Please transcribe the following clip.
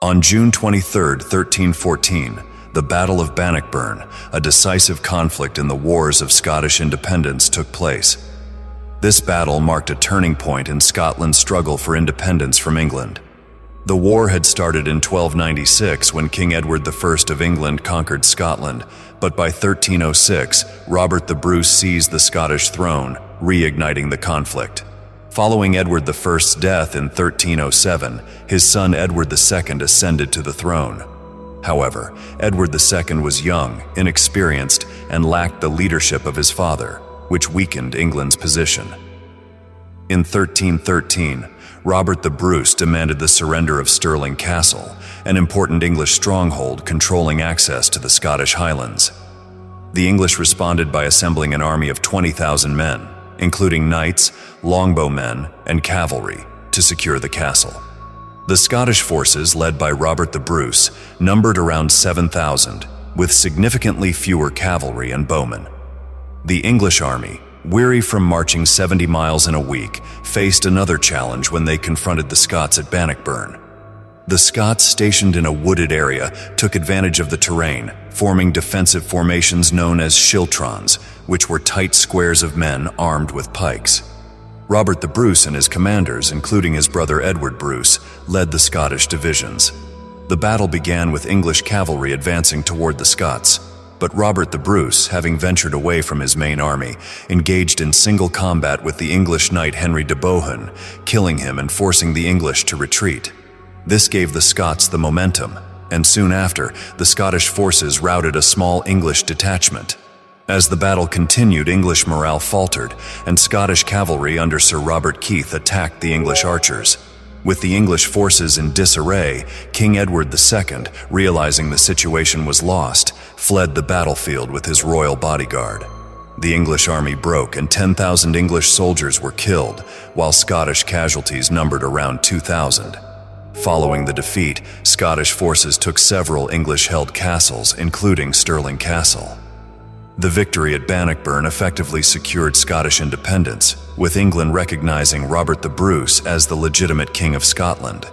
On June 23, 1314, the Battle of Bannockburn, a decisive conflict in the Wars of Scottish Independence, took place. This battle marked a turning point in Scotland's struggle for independence from England. The war had started in 1296 when King Edward I of England conquered Scotland, but by 1306, Robert the Bruce seized the Scottish throne, reigniting the conflict. Following Edward I's death in 1307, his son Edward II ascended to the throne. However, Edward II was young, inexperienced, and lacked the leadership of his father, which weakened England's position. In 1313, Robert the Bruce demanded the surrender of Stirling Castle, an important English stronghold controlling access to the Scottish Highlands. The English responded by assembling an army of 20,000 men, including knights, longbowmen, and cavalry, to secure the castle. The Scottish forces, led by Robert the Bruce, numbered around 7,000, with significantly fewer cavalry and bowmen. The English army, weary from marching 70 miles in a week, faced another challenge when they confronted the Scots at Bannockburn. The Scots, stationed in a wooded area, took advantage of the terrain, forming defensive formations known as schiltrons, which were tight squares of men armed with pikes. Robert the Bruce and his commanders, including his brother Edward Bruce, led the Scottish divisions. The battle began with English cavalry advancing toward the Scots, but Robert the Bruce, having ventured away from his main army, engaged in single combat with the English knight Henry de Bohun, killing him and forcing the English to retreat. This gave the Scots the momentum, and soon after, the Scottish forces routed a small English detachment. As the battle continued, English morale faltered, and Scottish cavalry under Sir Robert Keith attacked the English archers. With the English forces in disarray, King Edward II, realizing the situation was lost, fled the battlefield with his royal bodyguard. The English army broke and 10,000 English soldiers were killed, while Scottish casualties numbered around 2,000. Following the defeat, Scottish forces took several English-held castles, including Stirling Castle. The victory at Bannockburn effectively secured Scottish independence, with England recognizing Robert the Bruce as the legitimate King of Scotland.